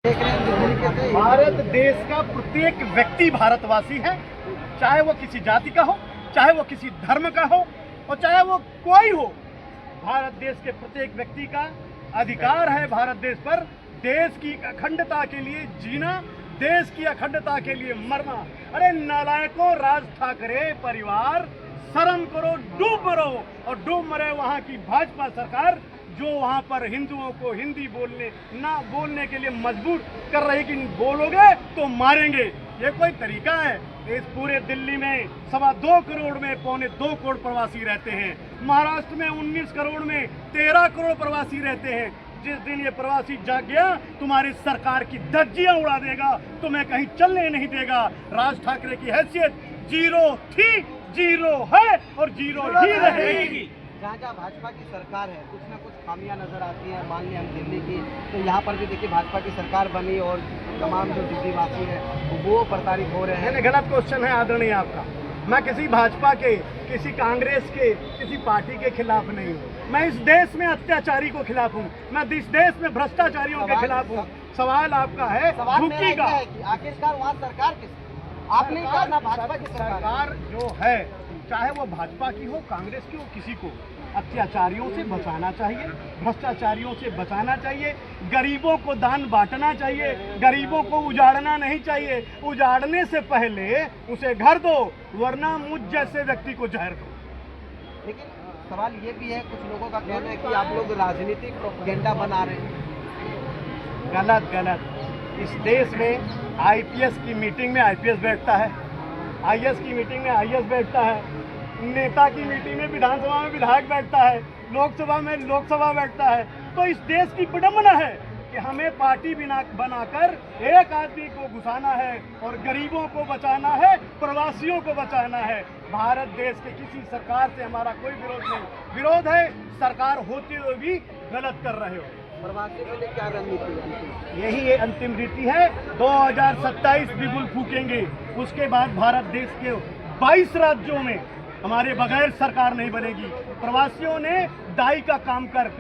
भारत देश का प्रत्येक व्यक्ति भारतवासी है, चाहे वो किसी जाति का हो, चाहे वो किसी धर्म का हो और चाहे वो कोई हो। भारत देश के प्रत्येक व्यक्ति का अधिकार है भारत देश पर देश की अखंडता के लिए जीना, देश की अखंडता के लिए मरना। अरे नालायकों, राज ठाकरे परिवार, शर्म करो, डूब मरो। और डूब मरे वहाँ की भाजपा सरकार जो वहाँ पर हिंदुओं को हिंदी बोलने के लिए मजबूर कर रही कि बोलोगे तो मारेंगे। ये कोई तरीका है? इस पूरे दिल्ली में 2.25 करोड़ में 2.25 करोड़ प्रवासी रहते हैं। महाराष्ट्र में 19 करोड़ में 13 करोड़ प्रवासी रहते हैं। जिस दिन ये प्रवासी जाग गया, तुम्हारी सरकार की धज्जियां उड़ा देगा, तुम्हें कहीं चलने नहीं देगा। राज ठाकरे की हैसियत जीरो थी, जीरो है और जीरो ही रहेगी। जहाँ जहाँ भाजपा की सरकार है कुछ ना कुछ खामियां नजर आती हैं। मान लें हम दिल्ली की, तो यहाँ पर भी देखिए भाजपा की सरकार बनी और तमाम जो दिल्लीवासी हैं वो प्रताड़ित हो रहे हैं। गलत क्वेश्चन है आदरणीय आपका। मैं किसी भाजपा के, किसी कांग्रेस के, किसी पार्टी के खिलाफ नहीं हूँ। मैं इस देश में अत्याचारी को खिलाफ हूँ, मैं इस देश में भ्रष्टाचारियों के खिलाफ हूँ। सवाल आपका है झुकी का, आखिरकार वहाँ सरकार किस आपने कहा ना भाजपा की सरकार जो है, चाहे वो भाजपा की हो, कांग्रेस की हो, किसी को अत्याचारियों से बचाना चाहिए, भ्रष्टाचारियों से बचाना चाहिए, गरीबों को दान बांटना चाहिए, गरीबों को उजाड़ना नहीं चाहिए। उजाड़ने से पहले उसे घर दो, वरना मुझ जैसे व्यक्ति को जहर दो। लेकिन सवाल ये भी है, कुछ लोगों का कहना है कि आप लोग राजनीतिक प्रोपेगेंडा बना रहे हैं। गलत। इस देश में आईपीएस की मीटिंग में आईपीएस बैठता है, आईएएस की मीटिंग में आईएएस बैठता है, नेता की मीटिंग में विधानसभा में विधायक बैठता है, लोकसभा में लोकसभा बैठता है। तो इस देश की विडंबना है कि हमें पार्टी बनाकर एक आदमी को घुसाना है और गरीबों को बचाना है, प्रवासियों को बचाना है। भारत देश के किसी सरकार से हमारा कोई विरोध नहीं। विरोध है सरकार होते हुए भी गलत कर रहे हो। प्रवासियों के लिए क्या रणनीति है? यही अंतिम रीति है। 2027 बिगुल फूकेंगे, उसके बाद भारत देश के 22 राज्यों में हमारे बगैर सरकार नहीं बनेगी। प्रवासियों ने दाई का काम कर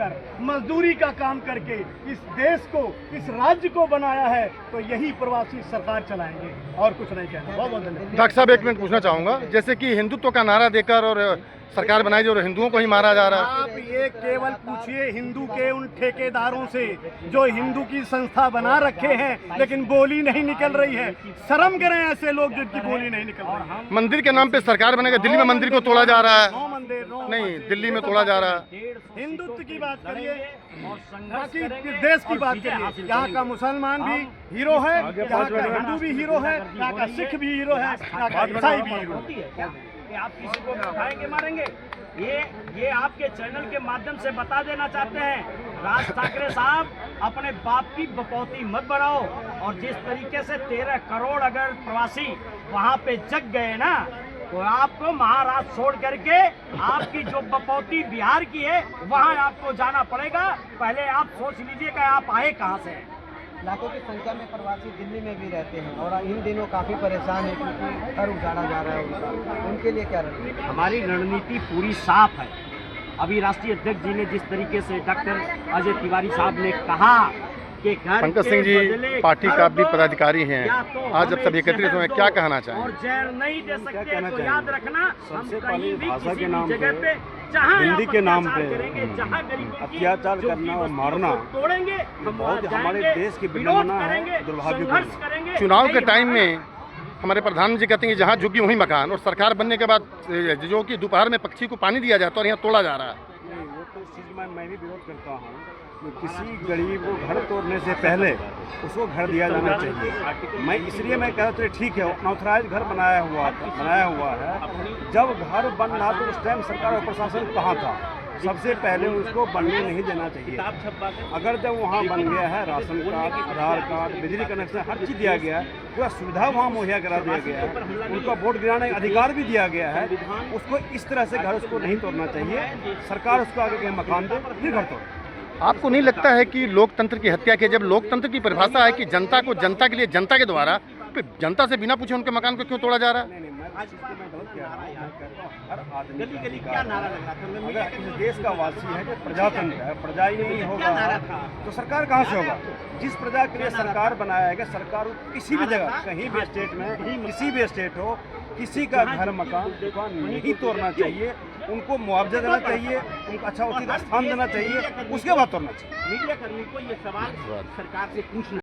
मजदूरी का काम करके इस देश को, इस राज्य को बनाया है, तो यही प्रवासी सरकार चलाएंगे और कुछ नहीं कहना। बहुत धन्यवाद। डॉक्टर साहब, एक मिनट पूछना चाहूँगा, जैसे कि हिंदुत्व का नारा देकर और सरकार बनाई जो हिंदुओं को ही मारा जा रहा है। आप ये केवल पूछिए हिंदू के उन ठेकेदारों से जो हिंदू की संस्था बना रखे हैं लेकिन बोली नहीं निकल रही है। शर्म करें ऐसे लोग जिनकी बोली नहीं निकल रही है। मंदिर के नाम पे सरकार बनेगा, दिल्ली में मंदिर को तोड़ा जा रहा है। नहीं, दिल्ली में तोड़ा जा रहा है। हिंदुत्व की बात करिए, बाकी देश की बात करिए। यहाँ का मुसलमान भी हीरो है, यहाँ का हिंदू भी हीरो है, यहाँ का सिख भी हीरो है, यहाँ का ईसाई भी हीरो है। आप किसी को उठाएंगे, मारेंगे? ये आपके चैनल के माध्यम से बता देना चाहते हैं, राज ठाकरे साहब अपने बाप की बपौती मत बनाओ। और जिस तरीके से 13 करोड़ अगर प्रवासी वहाँ पे जग गए ना, तो आपको महाराष्ट्र छोड़ करके आपकी जो बपौती बिहार की है वहाँ आपको जाना पड़ेगा। पहले आप सोच लीजिए कि आप आए कहाँ से हैं। लाखों की संख्या में प्रवासी दिल्ली में भी रहते हैं और इन दिनों काफ़ी परेशान है क्योंकि घर उजाड़ा जा रहा है उनके लिए क्या रणनीति? हमारी रणनीति पूरी साफ है। अभी राष्ट्रीय अध्यक्ष जी ने जिस तरीके से डॉक्टर अजय तिवारी साहब ने कहा कि पंकज सिंह जी पार्टी का भी पदाधिकारी हैं, आज जब सब एकत्रित हुए, क्या कहना चाहें? और जहर नहीं दे सकते तो याद रखना, हम कहीं भी किसी भी जगह पे जहाँ हिंदी के नाम पे अत्याचार करना और मारना तोड़ेंगे, हमारे देश की विडंबना है, दुर्भाग्यपूर्ण करेंगे। चुनाव के टाइम में हमारे प्रधानमंत्री कहते हैं कि जहाँ झुकी वहीं मकान, और सरकार बनने के बाद जो कि दोपहर में पक्षी को पानी दिया जाता है और यहाँ तोड़ा जा रहा है। नहीं, वो तो इस चीज़ में मैं भी विरोध करता हूँ। किसी गरीब को घर तोड़ने से पहले उसको घर दिया जाना चाहिए। मैं इसलिए मैं कहता हूँ ठीक है, अनऑथराइज घर बनाया हुआ है। जब घर बन रहा तो उस टाइम सरकार और प्रशासन कहाँ था? सबसे पहले उसको बनने नहीं देना चाहिए। अगर जब वहाँ बन गया है, राशन कार्ड, आधार कार्ड, बिजली कनेक्शन हर चीज़ दिया गया है, पूरा सुविधा वहाँ मुहैया करा दिया गया है, उनका वोट गिराने का अधिकार भी दिया गया है, उसको इस तरह से घर उसको नहीं तोड़ना चाहिए। सरकार उसको आगे कहीं मकान दे, फिर घर तोड़े। आपको नहीं लगता है कि लोकतंत्र की हत्या की, जब लोकतंत्र की परिभाषा है कि जनता को जनता के लिए जनता के द्वारा, पे जनता से बिना पूछे उनके मकान को क्यों तोड़ा जा रहा है? नहीं मैं इस चीज़ को मैं गलत कह रहा हूँ। मैं कहता हूँ हर आदमी गली गली क्या नारा लग रहा था? अगर इस देश का वासी है कि प्रजातंत्र है, प्रजा ही नहीं होगा तो सरकार कहाँ से होगा? जिस प्रजा के लिए सरकार बनाया है, सरकार किसी भी जगह, कहीं भी स्टेट में, किसी भी स्टेट हो, किसी का घर मकान दुकान नहीं तोड़ना चाहिए, उनको मुआवजा देना चाहिए, उनको अच्छा उचित स्थान देना चाहिए, उसके बाद तोड़ना चाहिए। मीडिया कर्मी को ये सवाल सरकार से पूछना